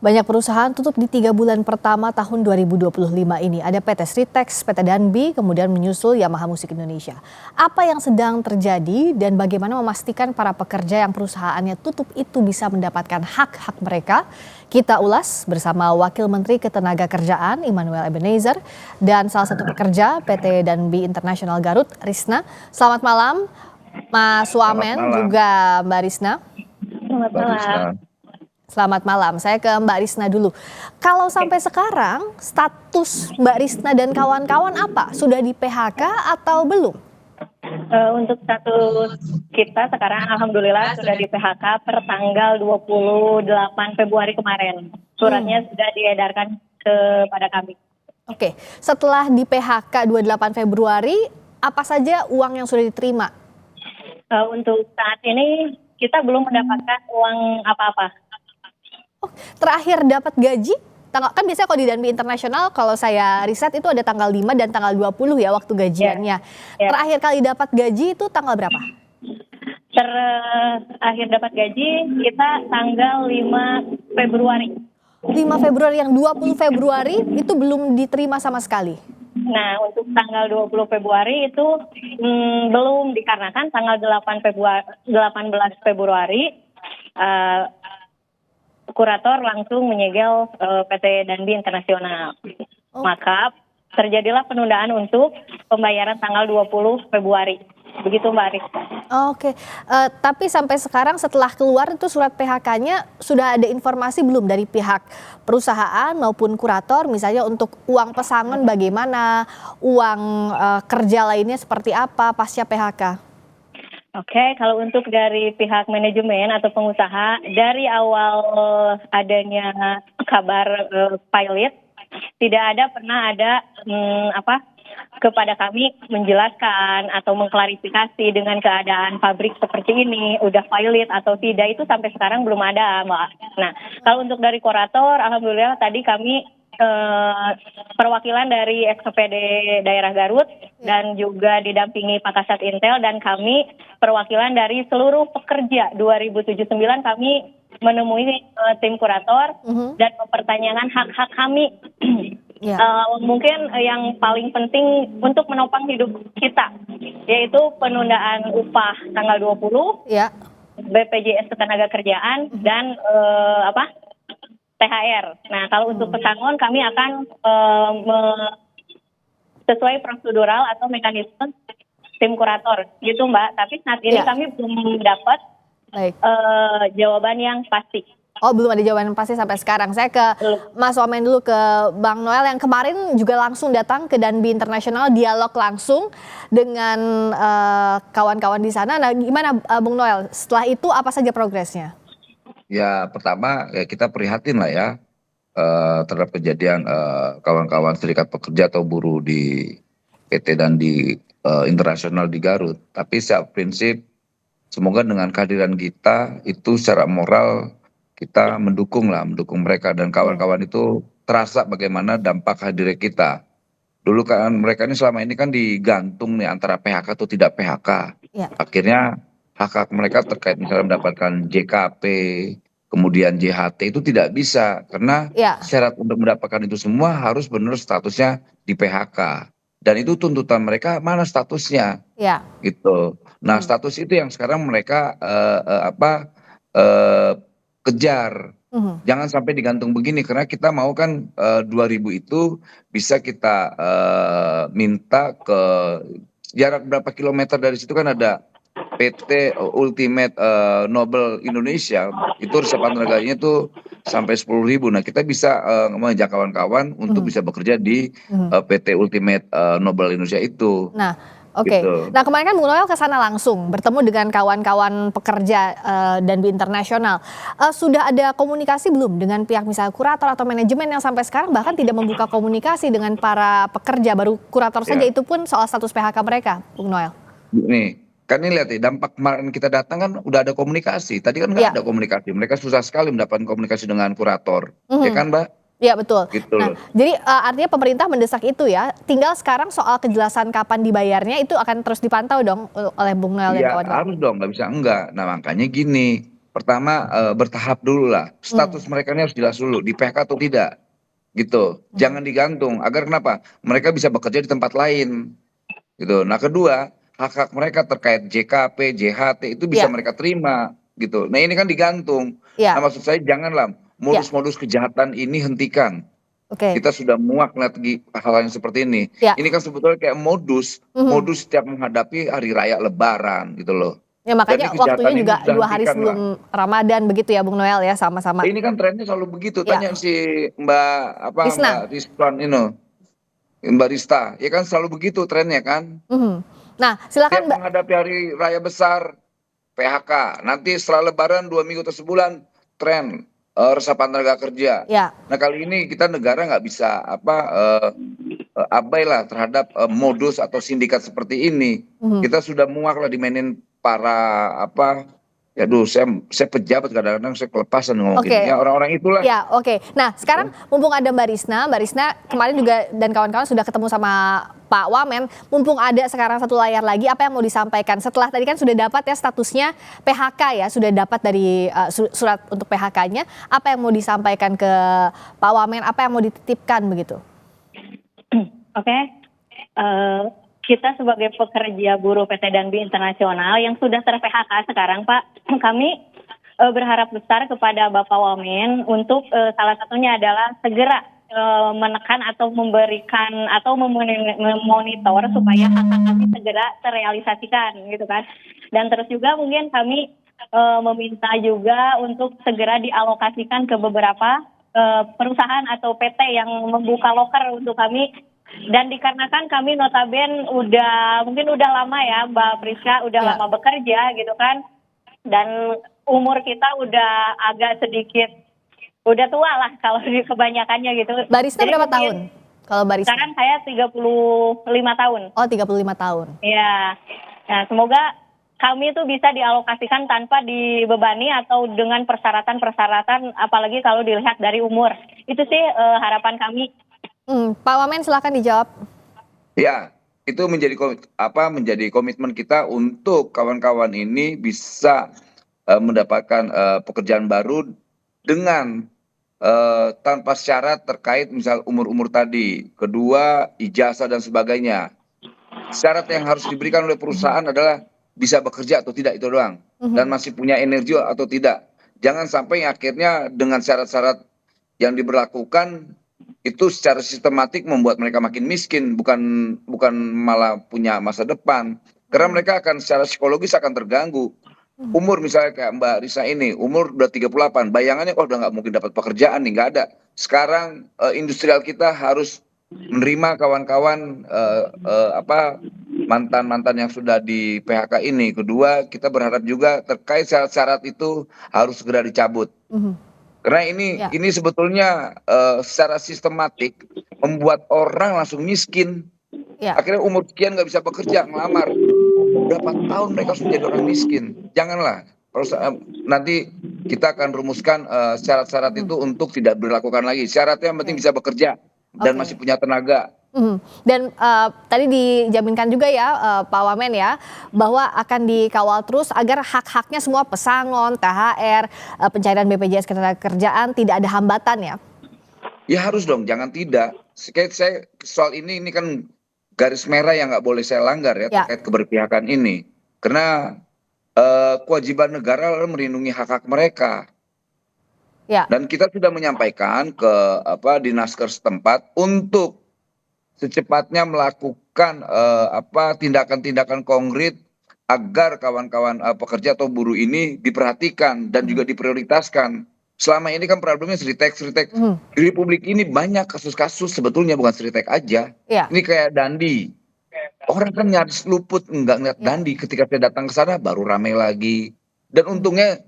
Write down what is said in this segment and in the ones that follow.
Banyak perusahaan tutup di 3 bulan pertama tahun 2025 ini. Ada PT Sritex, PT Danbi, kemudian menyusul Yamaha Musik Indonesia. Apa yang sedang terjadi dan bagaimana memastikan para pekerja yang perusahaannya tutup itu bisa mendapatkan hak-hak mereka? Kita ulas bersama Wakil Menteri Ketenagakerjaan Immanuel Ebenezer dan salah satu pekerja PT Danbi International Garut, Risna. Selamat malam, Mas Wamen, juga Mbak Risna. Selamat malam. Selamat malam, saya ke Mbak Risna dulu. Kalau sampai sekarang status Mbak Risna dan kawan-kawan apa? Sudah di PHK atau belum? Untuk status kita sekarang alhamdulillah sudah di PHK per tanggal 28 Februari kemarin. Suratnya sudah diedarkan kepada kami. Oke, setelah di PHK 28 Februari, apa saja uang yang sudah diterima? Untuk saat ini kita belum mendapatkan uang apa-apa. Oh, terakhir dapat gaji, kan biasanya kalau di Danbi Internasional kalau saya riset itu ada tanggal 5 dan tanggal 20 ya waktu gajiannya. Terakhir kali dapat gaji itu tanggal berapa? Terakhir dapat gaji kita tanggal 5 Februari. 5 Februari, yang 20 Februari itu belum diterima sama sekali. Nah, untuk tanggal 20 Februari itu belum, dikarenakan tanggal 18 Februari kurator langsung menyegel PT Danbi Internasional. Maka terjadilah penundaan untuk pembayaran tanggal 20 Februari. Begitu Mbak Rizka. Oke, tapi sampai sekarang setelah keluar itu surat PHK-nya sudah ada informasi belum dari pihak perusahaan maupun kurator, misalnya untuk uang pesangon bagaimana, uang kerja lainnya seperti apa pasca PHK? Oke, kalau untuk dari pihak manajemen atau pengusaha, dari awal adanya kabar pilot, tidak pernah ada kepada kami menjelaskan atau mengklarifikasi dengan keadaan pabrik seperti ini, udah pilot atau tidak, itu sampai sekarang belum ada, Mbak. Nah, kalau untuk dari kurator, alhamdulillah tadi kami perwakilan dari SPPD daerah Garut dan juga didampingi Pak Kasat Intel, dan kami perwakilan dari seluruh pekerja 2079 kami menemui tim kurator dan mempertanyakan hak-hak kami. Mungkin yang paling penting untuk menopang hidup kita, yaitu penundaan upah tanggal 20, BPJS Ketenagakerjaan dan THR. Nah, kalau untuk pesangon kami akan sesuai prosedural atau mekanisme tim kurator, gitu Mbak. Tapi saat ini kami belum dapat jawaban yang pasti. Oh, belum ada jawaban yang pasti sampai sekarang. Saya ke Mas Wamen dulu, ke Bang Noel yang kemarin juga langsung datang ke Danbi Internasional, dialog langsung dengan kawan-kawan di sana. Nah, gimana Bung Noel? Setelah itu apa saja progresnya? Ya, pertama ya kita prihatin lah ya terhadap kejadian kawan-kawan serikat pekerja atau buruh di PT Danbi Internasional di Garut. Tapi secara prinsip semoga dengan kehadiran kita itu secara moral kita mendukung mereka, dan kawan-kawan itu terasa bagaimana dampak hadirnya kita. Dulu kan mereka ini selama ini kan digantung nih antara PHK atau tidak PHK. Akhirnya hak-hak mereka terkait misalnya mendapatkan JKP, kemudian JHT itu tidak bisa karena syarat untuk mendapatkan itu semua harus benar statusnya di PHK, dan itu tuntutan mereka, mana statusnya gitu. Nah, status itu yang sekarang mereka kejar. Jangan sampai digantung begini, karena kita mau kan 2000 itu bisa kita minta ke jarak berapa kilometer dari situ, kan ada PT Ultimate Nobel Indonesia, itu resapan tenaganya tuh sampai 10.000. Nah, kita bisa mengajak kawan-kawan untuk bisa bekerja di PT Ultimate Nobel Indonesia itu. Nah, oke. Nah, kemarin kan Bung Noel ke sana langsung bertemu dengan kawan-kawan pekerja Danbi Internasional. Sudah ada komunikasi belum dengan pihak misalnya kurator atau manajemen yang sampai sekarang bahkan tidak membuka komunikasi dengan para pekerja, baru kurator saja, itu pun soal status PHK mereka, Bung Noel? Nih, kan ini lihat ya, dampak kemarin kita datang kan udah ada komunikasi. Tadi kan nggak ada komunikasi. Mereka susah sekali mendapatkan komunikasi dengan kurator. Ya kan, Mbak? Iya, betul. Gitu. Nah, jadi artinya pemerintah mendesak itu ya. Tinggal sekarang soal kejelasan kapan dibayarnya itu akan terus dipantau dong oleh Bung Noel dan kawan-kawan. Harus dong, nggak bisa enggak. Nah, makanya gini, pertama bertahap dulu lah. Status mereka ini harus jelas dulu, di PHK atau tidak, gitu. Jangan digantung. Agar kenapa? Mereka bisa bekerja di tempat lain, gitu. Nah kedua, hak-hak mereka terkait JKP, JHT itu bisa Ya, mereka terima, gitu. Nah ini kan digantung. Nah ya, maksud saya janganlah ya, modus-modus kejahatan ini hentikan. oke, Kita sudah muak lihat hal-hal yang seperti ini. ya. Ini kan sebetulnya kayak modus, Mhm. modus setiap menghadapi hari raya Lebaran gitu loh. Ya Dan makanya ini waktunya kejahatan ini juga sudah 2 hari hentikan lah. sebelum Ramadan begitu ya Bung Noel ya, sama-sama. Ini kan trennya selalu begitu. Ya, Tanya si Mbak Risna. Rizwan ini, Mbak Rista. Ya kan selalu begitu trennya kan. Mhm. Nah, silakan Tiap Mbak. menghadapi hari raya besar, PHK. Nanti setelah Lebaran 2 minggu atau sebulan, tren resapan tenaga kerja. Ya. Nah kali ini kita negara nggak bisa abai lah terhadap modus atau sindikat seperti ini. Mhm. Kita sudah muak lah dimainin para ya duh saya pejabat kadang-kadang saya kelepasan ngomong gini. Oke. Ya orang-orang itulah. Ya, oke. Nah, sekarang mumpung ada Mbak Risna kemarin juga dan kawan-kawan sudah ketemu sama Pak Wamen, mumpung ada sekarang satu layar lagi, apa yang mau disampaikan? Setelah tadi kan sudah dapat ya statusnya PHK ya, sudah dapat dari surat untuk PHK-nya, apa yang mau disampaikan ke Pak Wamen, apa yang mau dititipkan begitu? Oke. Kita sebagai pekerja buruh PT Danbi Internasional yang sudah ter-PHK sekarang, Pak, kami berharap besar kepada Bapak Wamen untuk salah satunya adalah segera menekan atau memberikan atau memonitor supaya hak-hak kami segera terrealisasikan gitu kan. Dan terus juga mungkin kami meminta juga untuk segera dialokasikan ke beberapa perusahaan atau PT yang membuka loker untuk kami. Dan dikarenakan kami notaben mungkin udah lama ya Mbak Priska, udah Ya. lama bekerja gitu kan. Dan umur kita udah agak sedikit, udah tua lah kalau kebanyakannya gitu. Mbak Risna Jadi berapa mungkin tahun? Kalau Mbak Risna? sekarang saya 35 tahun. Oh, 35 tahun. Ya, nah, semoga kami itu bisa dialokasikan tanpa dibebani atau dengan persyaratan-persyaratan, apalagi kalau dilihat dari umur. Itu sih harapan kami. Pak Wamen silakan dijawab. Ya, itu menjadi komitmen kita untuk kawan-kawan ini bisa mendapatkan pekerjaan baru dengan tanpa syarat terkait misal umur-umur tadi, kedua ijazah dan sebagainya. Syarat yang harus diberikan oleh perusahaan adalah bisa bekerja atau tidak, itu doang, dan masih punya energi atau tidak. Jangan sampai akhirnya dengan syarat-syarat yang diberlakukan itu secara sistematik membuat mereka makin miskin, bukan malah punya masa depan. Karena mereka akan secara psikologis akan terganggu. Umur misalnya kayak Mbak Risa ini, umur udah 38, bayangannya udah nggak mungkin dapat pekerjaan nih, nggak ada. Sekarang industrial kita harus menerima kawan-kawan mantan-mantan yang sudah di PHK ini. Kedua, kita berharap juga terkait syarat-syarat itu harus segera dicabut. Mhm. Karena Ya. ini sebetulnya secara sistematik membuat orang langsung miskin. Ya. Akhirnya umur sekian nggak bisa bekerja, ngelamar. Berapa tahun mereka sudah jadi orang miskin. Janganlah. Nanti kita akan rumuskan syarat-syarat itu untuk tidak dilakukan lagi. Syaratnya yang penting bisa bekerja dan Oke. masih punya tenaga. Dan tadi dijaminkan juga ya Pak Wamen ya, bahwa akan dikawal terus agar hak-haknya semua pesangon, THR, pencairan BPJS Ketenagakerjaan tidak ada hambatan ya. Ya harus dong, jangan tidak. Saya soal ini kan garis merah yang nggak boleh saya langgar ya, Ya. terkait keberpihakan ini. Karena kewajiban negara adalah melindungi hak-hak mereka. Ya. Dan kita sudah menyampaikan ke Dinasker setempat untuk secepatnya melakukan tindakan-tindakan konkret agar kawan-kawan pekerja atau buruh ini diperhatikan dan juga diprioritaskan. Selama ini kan problemnya Sritek. Di Republik ini banyak kasus-kasus sebetulnya, bukan Sritek aja. Ya. Ini kayak Dandi. Orang kan nyaris luput nggak ngeliat Dandi, ketika saya datang ke sana baru ramai lagi. Dan untungnya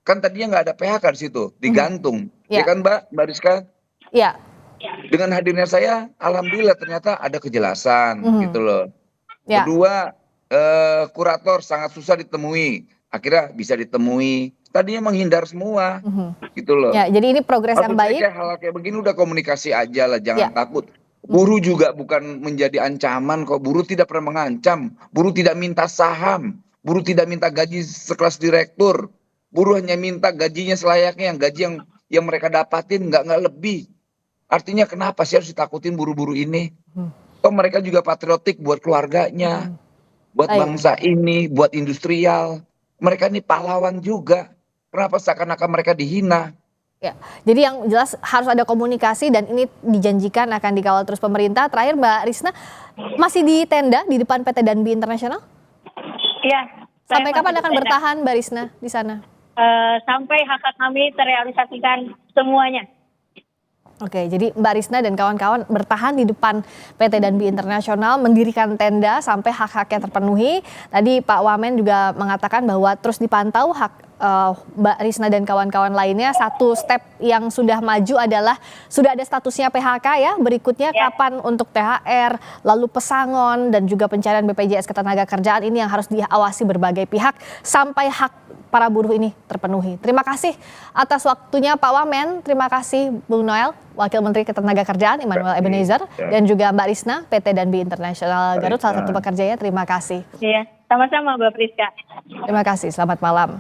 kan tadinya nggak ada PHK di situ, digantung. Ya kan Mbak Rizka? Ya. Dengan hadirnya saya, alhamdulillah ternyata ada kejelasan gitu loh. Ya. Kedua, kurator sangat susah ditemui, akhirnya bisa ditemui. Tadinya menghindar semua, gitu loh. Ya, jadi ini progres yang Maksud saya baik. hal kayak begini udah komunikasi aja lah, jangan Ya. takut. Buruh juga bukan menjadi ancaman kok. Buruh tidak pernah mengancam. Buruh tidak minta saham. Buruh tidak minta gaji sekelas direktur. Buruh hanya minta gajinya selayaknya, yang mereka dapatin nggak lebih. Artinya kenapa sih harus ditakutin buruh-buruh ini? Toh mereka juga patriotik buat keluarganya, buat Baik. bangsa ini, buat industrial. Mereka ini pahlawan juga. Kenapa seakan-akan mereka dihina? Ya, jadi yang jelas harus ada komunikasi dan ini dijanjikan akan dikawal terus pemerintah. Terakhir Mbak Risna, masih di tenda di depan PT Danbi Internasional? Iya. Sampai kapan akan bertahan Mbak Risna di sana? Sampai hak-hak kami terrealisasikan semuanya. Oke, jadi Mbak Risna dan kawan-kawan bertahan di depan PT Danbi Internasional, mendirikan tenda sampai hak-haknya terpenuhi. Tadi Pak Wamen juga mengatakan bahwa terus dipantau hak Mbak Risna dan kawan-kawan lainnya. Satu step yang sudah maju adalah sudah ada statusnya PHK ya. Berikutnya kapan untuk THR, lalu pesangon dan juga pencarian BPJS Ketenagakerjaan ini yang harus diawasi berbagai pihak sampai hak para buruh ini terpenuhi. Terima kasih atas waktunya Pak Wamen, terima kasih Bung Noel, Wakil Menteri Ketenagakerjaan Immanuel Ebenezer, dan juga Mbak Risna, PT Danbi Internasional Garut, salah satu pekerjanya, terima kasih. Iya, sama-sama Mbak Priska. Terima kasih, selamat malam.